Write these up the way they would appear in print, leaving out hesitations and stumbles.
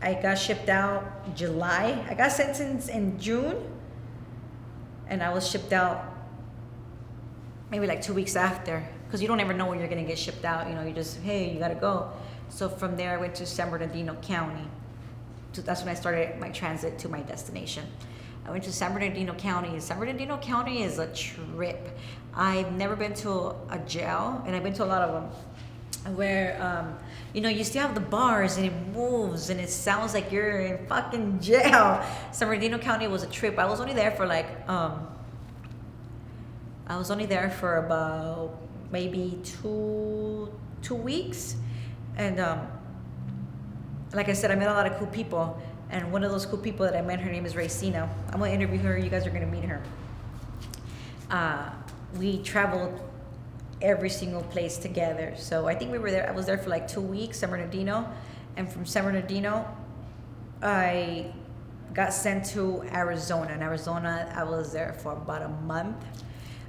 I got shipped out July. I got sentenced in June, and I was shipped out maybe like 2 weeks after, because you don't ever know when you're gonna get shipped out. You know, you just, hey, you gotta go. So from there, I went to San Bernardino County. So that's when I started my transit to my destination. I went to San Bernardino County. San Bernardino County is a trip. I've never been to a jail, and I've been to a lot of them, where you know, you still have the bars and it moves and it sounds like you're in fucking jail. San Bernardino County was a trip. I was only there for like I was only there for about maybe two weeks, and like I said, I met a lot of cool people. And one of those cool people that I met, her name is Racina. I'm gonna interview her. You guys are gonna meet her. We traveled every single place together. So I think we were there. I was there for like 2 weeks, San Bernardino, and from San Bernardino, I got sent to Arizona. In Arizona, I was there for about a month.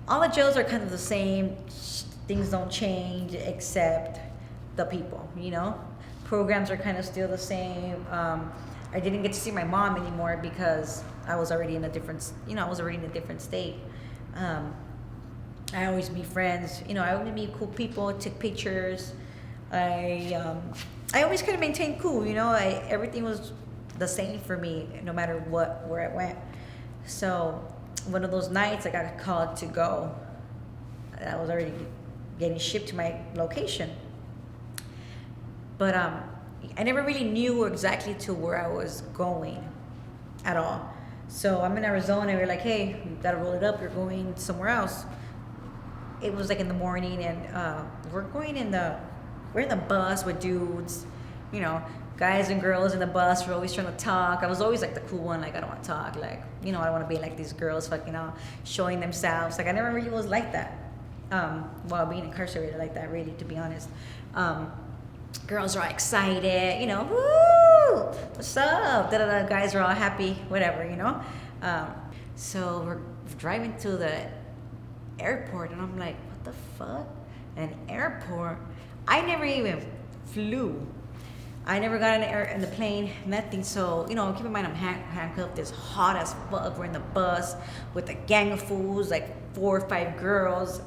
All the jails are kind of the same. Things don't change except the people. You know, programs are kind of still the same. I didn't get to see my mom anymore because I was already in a different, I was already in a different state. I always meet friends, I always meet cool people, take pictures. I always kind of maintained cool, everything was the same for me, no matter where I went. So one of those nights I got called to go. I was already getting shipped to my location. But I never really knew exactly to where I was going at all. So I'm in Arizona, we're like, hey, you gotta roll it up, you're going somewhere else. It was like in the morning, and we're in the bus with dudes, guys and girls in the bus. We're always trying to talk. I was always like the cool one, like I don't want to talk, like, I don't want to be like these girls fucking showing themselves. Like I never really was like that, while being incarcerated like that, really, to be honest. Girls are all excited, woo, what's up? Da-da-da. Guys are all happy, whatever, So we're driving to the airport, and I'm like, what the fuck? An airport? I never even flew. I never got in the plane, nothing. So, keep in mind I'm handcuffed. It's hot as fuck. We're in the bus with a gang of fools, like 4 or 5 girls.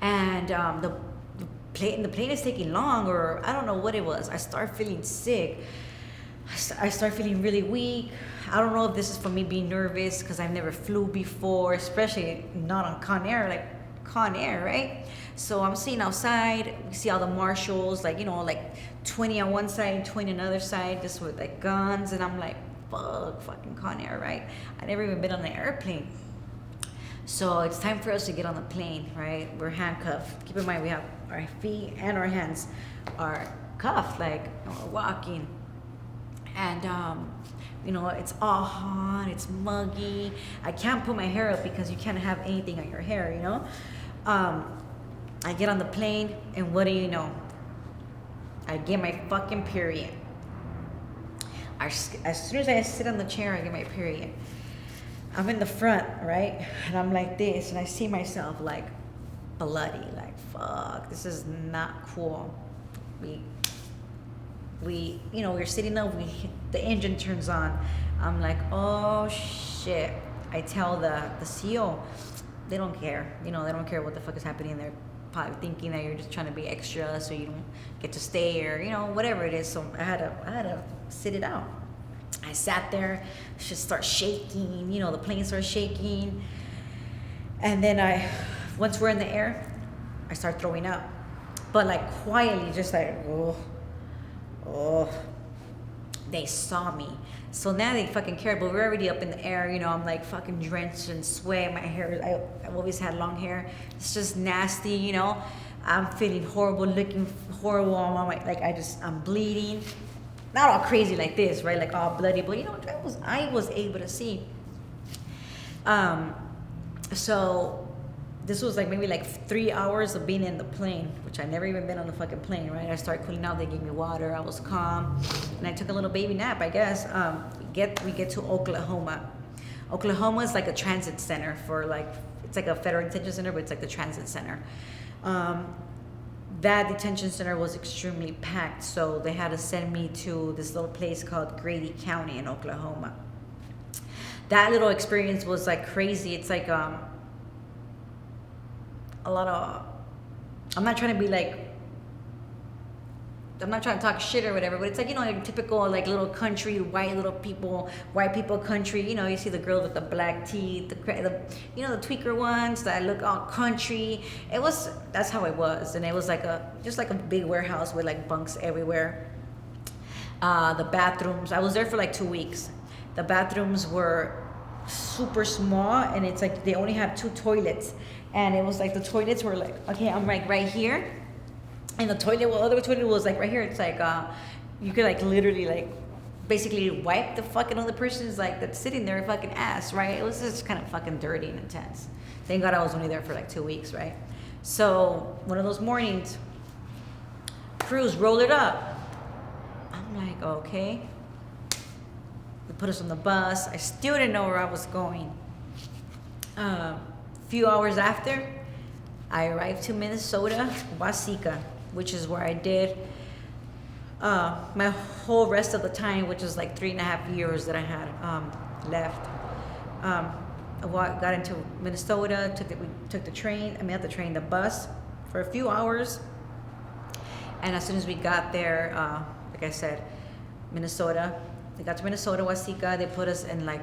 And the plane is taking long, or I don't know what it was. I start feeling sick. I start feeling really weak. I don't know if this is from me being nervous because I've never flew before, especially not on Con Air, right? So I'm sitting outside. We see all the marshals, like 20 on one side, 20 on the other side, just with like guns. And I'm like, fucking Con Air, right? I never even been on an airplane. So it's time for us to get on the plane, right? We're handcuffed. Keep in mind, we have our feet and our hands are cuffed, like we're walking. And, it's all hot, it's muggy. I can't put my hair up because you can't have anything on your hair, I get on the plane, and what do you know? I get my fucking period. As soon as I sit on the chair, I get my period. I'm in the front, right? And I'm like this, and I see myself like bloody, like, fuck, this is not cool. We're sitting up, the engine turns on. I'm like, oh shit. I tell the CO, they don't care. They don't care what the fuck is happening. They're probably thinking that you're just trying to be extra so you don't get to stay, or, whatever it is. So I had to sit it out. I sat there, just start shaking, the plane starts shaking. And then once we're in the air, I start throwing up. But like quietly, just like, oh, they saw me. So now they fucking cared, but we're already up in the air, I'm like fucking drenched in sweat. My hair, I've always had long hair. It's just nasty, I'm feeling horrible, looking horrible. I'm bleeding. Not all crazy like this, right? Like all bloody, but I was able to see. So this was like maybe like 3 hours of being in the plane, which I never even been on the fucking plane, right? I started cooling out, they gave me water, I was calm, and I took a little baby nap, I guess. We get to Oklahoma. Oklahoma is like a transit center for it's like a federal detention center, but it's like the transit center. that detention center was extremely packed, so they had to send me to this little place called Grady County in Oklahoma. That little experience was like crazy. It's like a lot of, I'm not trying to be like, I'm not trying to talk shit or whatever, but it's like, like typical like little country, white people country. You see the girls with the black teeth, the the tweaker ones that look all country. That's how it was. And it was like just like a big warehouse with like bunks everywhere. The bathrooms, I was there for like 2 weeks. The bathrooms were super small, and it's like they only have 2 toilets. And it was like the toilets were like, okay, I'm like right here. And the other toilet was like right here. It's like you could like literally like basically wipe the fucking other person's like that's sitting there fucking ass, right? It was just kind of fucking dirty and intense. Thank God I was only there for like 2 weeks, right? So one of those mornings, crews roll it up. I'm like, okay. They put us on the bus. I still didn't know where I was going. Few hours after, I arrived to Minnesota, Waseca, which is where I did my whole rest of the time, which was like 3.5 years that I had left. I got into Minnesota, took the bus for a few hours. And as soon as we got there, like I said, Minnesota, we got to Minnesota, Waseca, they put us in like,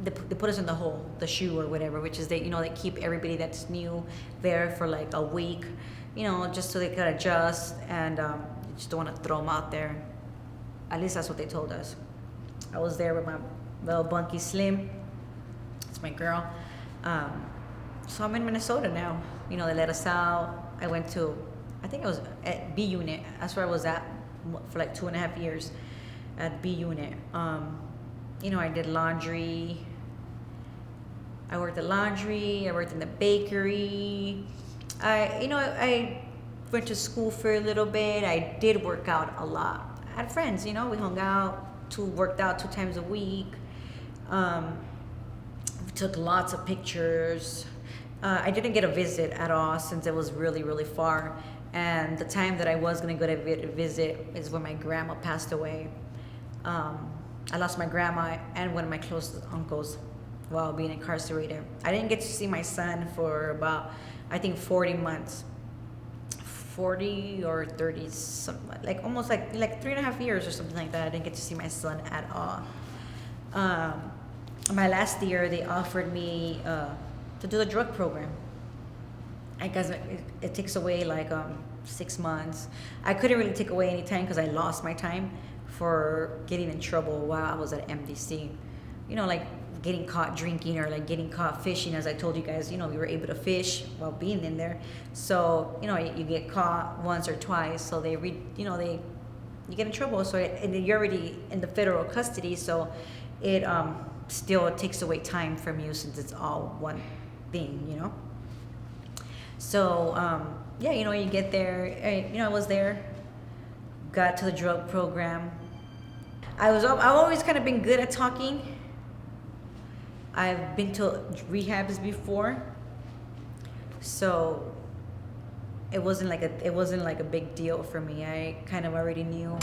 they put us in the hole, the shoe or whatever, which is they keep everybody that's new there for like a week, just so they could adjust, and you just don't want to throw them out there. At least that's what they told us. I was there with my little bunky Slim. It's my girl. So I'm in Minnesota now. They let us out. I went to, I think it was at B Unit. That's where I was at for like 2.5 years, at B Unit. I did laundry. I worked at laundry. I worked in the bakery. I went to school for a little bit. I did work out a lot. I had friends, we hung out, worked out 2 times a week. Took lots of pictures. I didn't get a visit at all since it was really, really far. And the time that I was going to go to visit is when my grandma passed away. I lost my grandma and one of my closest uncles while being incarcerated. I didn't get to see my son for about, I think, 40 months. 40 or 30, something like almost like 3.5 years or something like that. I didn't get to see my son at all. My last year, they offered me to do the drug program. I guess it takes away like 6 months. I couldn't really take away any time because I lost my time for getting in trouble while I was at MDC. Like getting caught drinking or like getting caught fishing. As I told you guys, we were able to fish while being in there. So, you get caught once or twice. So you get in trouble. So and you're already in the federal custody. So it still takes away time from you since it's all one thing, So, you get there, I was there, got to the drug program. I've always kind of been good at talking. I've been to rehabs before, so it wasn't like a big deal for me. I kind of already knew